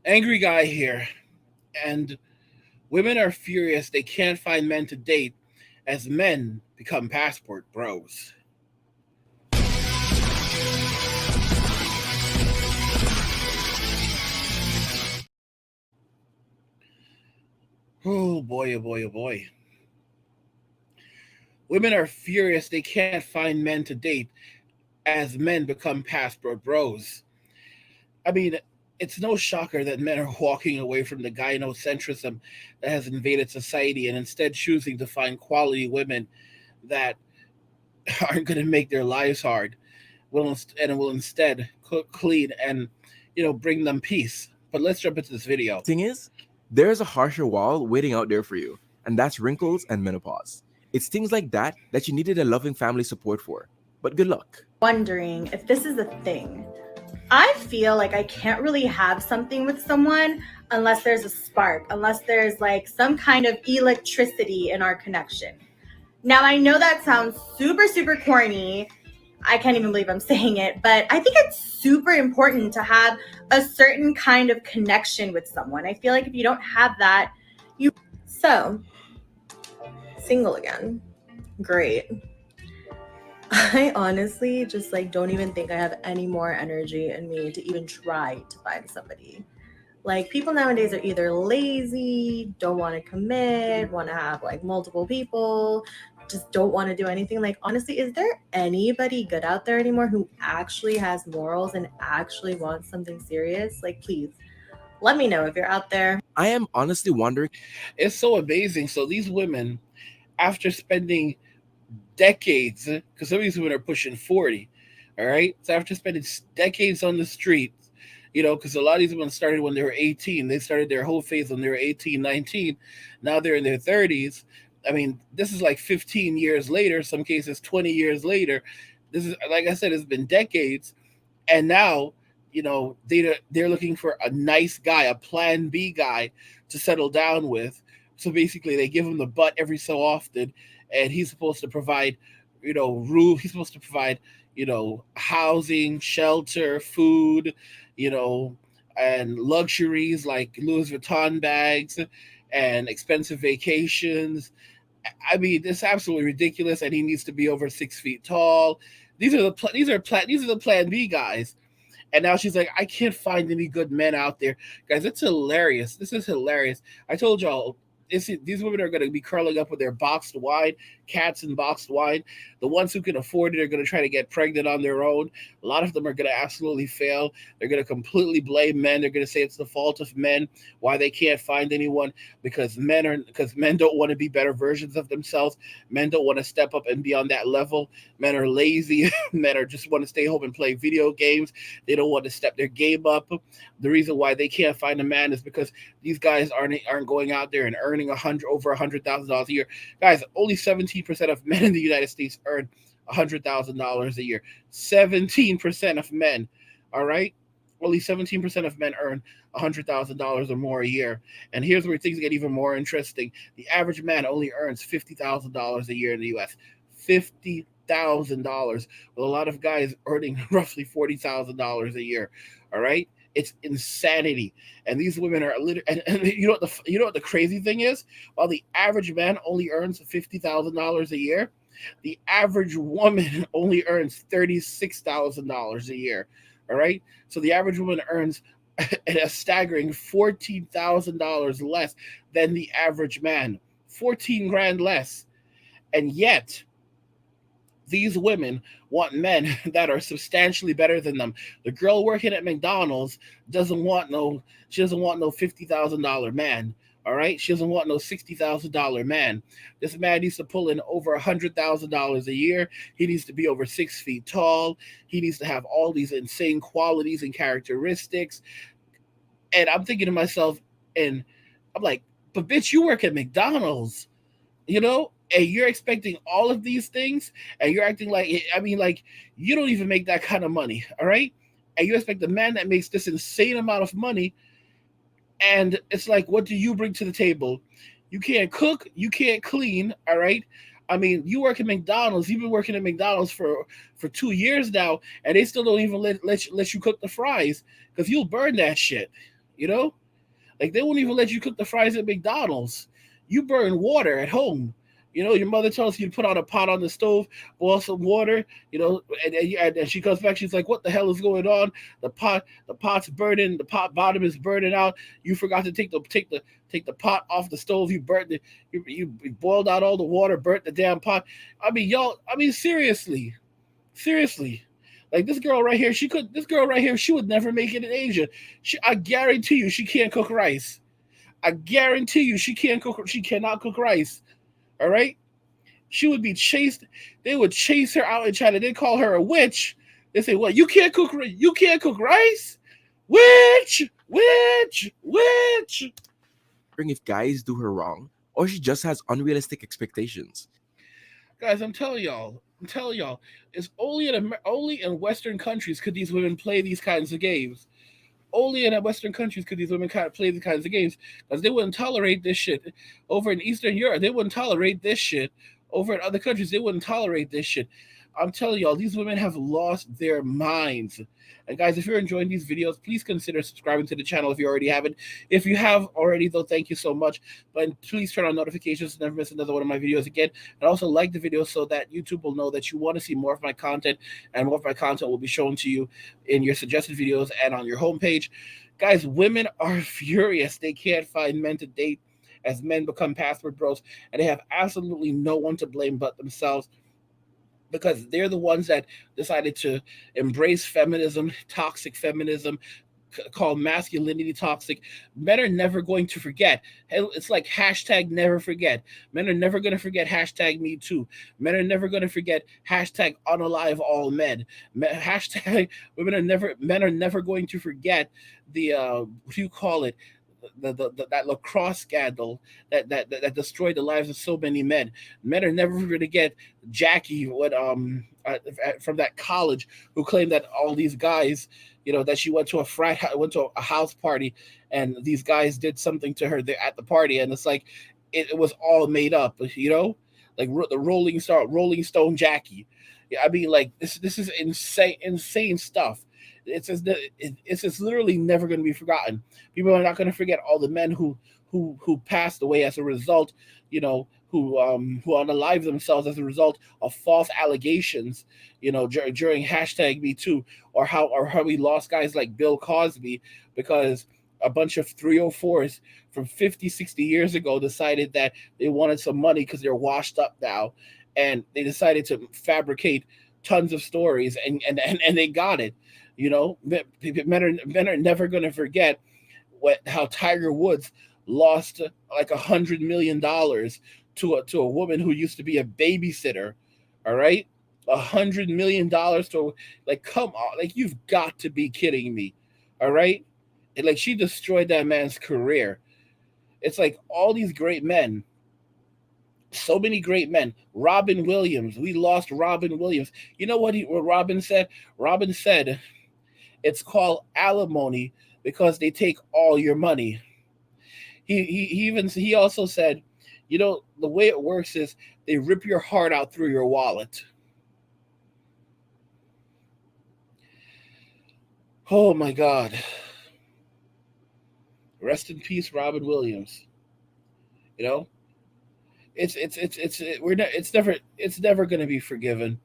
Angry guy here, and women are furious they can't find men to date as men become passport bros. Oh boy, oh boy, oh boy. Women are furious they can't find men to date as men become passport bros. I mean, it's no shocker that men are walking away from the gynocentrism that has invaded society and instead choosing to find quality women that aren't going to make their lives hard and will instead cook, clean, and bring them peace. But let's jump into this video. Thing is, there's a harsher wall waiting out there for you, and that's wrinkles and menopause. It's things like that you needed a loving family support for. But good luck. Wondering if this is a thing. I feel like I can't really have something with someone unless there's a spark, unless there's like some kind of electricity in our connection. Now, I know that sounds super, super corny. I can't even believe I'm saying it, but I think it's super important to have a certain kind of connection with someone. I feel like if you don't have that, So, single again. Great. I honestly just don't even think I have any more energy in me to even try to find somebody. Like, people nowadays are either lazy, don't want to commit, want to have multiple people, just don't want to do anything. Like, honestly, is there anybody good out there anymore who actually has morals and actually wants something serious? Like, please let me know if you're out there. I am honestly wondering. It's so amazing. So these women, after spending decades, because some of these women are pushing 40, all right? So after spending decades on the streets, because a lot of these women started when they were 18. They started their whole phase when they were 18, 19. Now they're in their 30s. I mean, this is like 15 years later, some cases 20 years later. This is, like I said, it's been decades. And now, they're looking for a nice guy, a plan B guy to settle down with. So basically, they give him the butt every so often, and he's supposed to provide, roof. He's supposed to provide, housing, shelter, food, you know, and luxuries like Louis Vuitton bags and expensive vacations. I mean, it's absolutely ridiculous, and he needs to be over 6 feet tall. These are the Plan B guys. And now she's like, I can't find any good men out there, guys. It's hilarious. This is hilarious. I told y'all. These women are going to be curling up with their boxed wine, cats and boxed wine. The ones who can afford it are going to try to get pregnant on their own. A lot of them are going to absolutely fail. They're going to completely blame men. They're going to say it's the fault of men why they can't find anyone because men don't want to be better versions of themselves. Men don't want to step up and be on that level. Men are lazy. Men are just want to stay home and play video games. They don't want to step their game up. The reason why they can't find a man is because these guys aren't going out there and earning over $100,000 a year. Guys, only 17% of men in the United States earn $100,000 a year. 17% of men, all right? Only 17% of men earn $100,000 or more a year. And here's where things get even more interesting. The average man only earns $50,000 a year in the U.S. $50,000, with a lot of guys earning roughly $40,000 a year. All right, it's insanity. And these women are and you know what the crazy thing is? While the average man only earns $50,000 a year, the average woman only earns $36,000 a year. All right, so the average woman earns a staggering $14,000 less than the average man. 14 grand less. And yet, these women want men that are substantially better than them. The girl working at McDonald's she doesn't want no $50,000 man. All right, she doesn't want no $60,000 man. This man needs to pull in over $100,000 a year. He needs to be over 6 feet tall. He needs to have all these insane qualities and characteristics. And I'm thinking to myself, and I'm like, but bitch, you work at McDonald's, and you're expecting all of these things, and you're acting like you don't even make that kind of money, all right? And you expect the man that makes this insane amount of money, and it's like, what do you bring to the table? You can't cook, you can't clean, all right? I mean, you work at McDonald's. You've been working at McDonald's for 2 years now, and they still don't even let you cook the fries because you'll burn that shit. You know, like they won't even let you cook the fries at McDonald's. You burn water at home. You know, your mother tells you to put on a pot on the stove, boil some water. You know, and she comes back. She's like, "What the hell is going on? The pot's burning. The pot bottom is burning out. You forgot to take the pot off the stove. You burnt it. You boiled out all the water, burnt the damn pot. I mean, y'all. I mean, seriously, seriously." Like this girl right here, This girl right here, she would never make it in Asia. I guarantee you, she can't cook rice. I guarantee you, she can't cook. She cannot cook rice. All right, she would be chased. They would chase her out in China. They call her a witch. They say, "What? You can't cook? You can't cook rice? Witch, witch, witch." If guys do her wrong, or she just has unrealistic expectations. Guys, I'm telling y'all, it's only in Western countries could these women play these kinds of games. Only in Western countries could these women kind of play these kinds of games because they wouldn't tolerate this shit over in Eastern Europe. They wouldn't tolerate this shit over in other countries. They wouldn't tolerate this shit. I'm telling y'all, these women have lost their minds. And guys, if you're enjoying these videos, please consider subscribing to the channel if you already haven't. If you have already, though, thank you so much. But please turn on notifications to never miss another one of my videos again. And also like the video so that YouTube will know that you want to see more of my content, and more of my content will be shown to you in your suggested videos and on your homepage. Guys, women are furious. They can't find men to date as men become password bros, and they have absolutely no one to blame but themselves, because they're the ones that decided to embrace feminism, toxic feminism, called masculinity toxic. Men are never going to forget. It's like hashtag never forget. Men are never going to forget hashtag me too. Men are never going to forget hashtag unalive all men. Hashtag men are never going to forget the what do you call it? That lacrosse scandal that destroyed the lives of so many men. Men are never going to get Jackie from that college who claimed that all these guys, that she went to went to a house party, and these guys did something to her there at the party, and it's like it was all made up, like the Rolling Stone Jackie. Yeah, I mean, like this is insane stuff. It's just literally never going to be forgotten. People are not going to forget all the men who passed away as a result, who unalived themselves as a result of false allegations, during hashtag Me Too, or how we lost guys like Bill Cosby because a bunch of 304s from 50, 60 years ago decided that they wanted some money because they're washed up now, and they decided to fabricate tons of stories, and they got it. Men are never going to forget how Tiger Woods lost like $100 million to a woman who used to be a babysitter. All right, $100 to, like, come on, like, you've got to be kidding me. All right, and like, she destroyed that man's career. It's like all these great men. So many great men. Robin Williams. We lost Robin Williams. You know what Robin said? Robin said, it's called alimony because they take all your money. He also said, the way it works is they rip your heart out through your wallet. Oh my God. Rest in peace, Robin Williams. It's never going to be forgiven.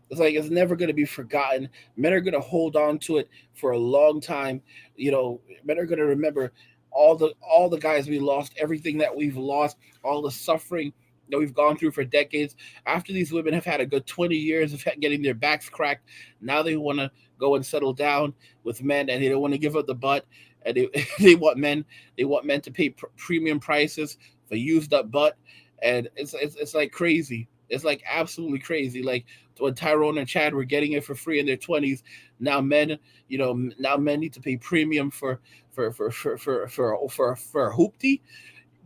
It's never going to be forgotten. Men are going to hold on to it for a long time. Men are going to remember all the guys we lost, everything that we've lost, all the suffering that we've gone through for decades. After these women have had a good 20 years of getting their backs cracked, now they want to go and settle down with men, and they don't want to give up the butt, and they want men to pay premium prices for used up butt, and it's like crazy. It's like absolutely crazy. Like when Tyrone and Chad were getting it for free in their 20s, now men need to pay premium for a hoopty.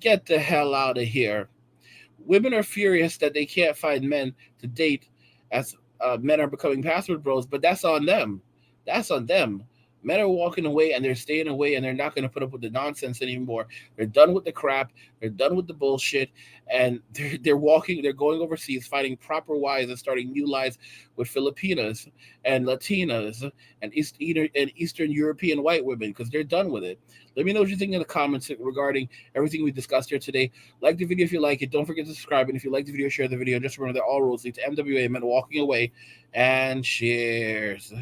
Get the hell out of here. Women are furious that they can't find men to date as men are becoming password bros, but that's on them. That's on them. Men are walking away and they're staying away and they're not going to put up with the nonsense anymore. They're done with the crap. They're done with the bullshit. And they're going overseas, finding proper wives and starting new lives with Filipinas and Latinas and Eastern European white women because they're done with it. Let me know what you think in the comments regarding everything we discussed here today. Like the video if you like it. Don't forget to subscribe. And if you like the video, share the video. Just remember that all roads lead to MWA, Men Walking Away. And cheers.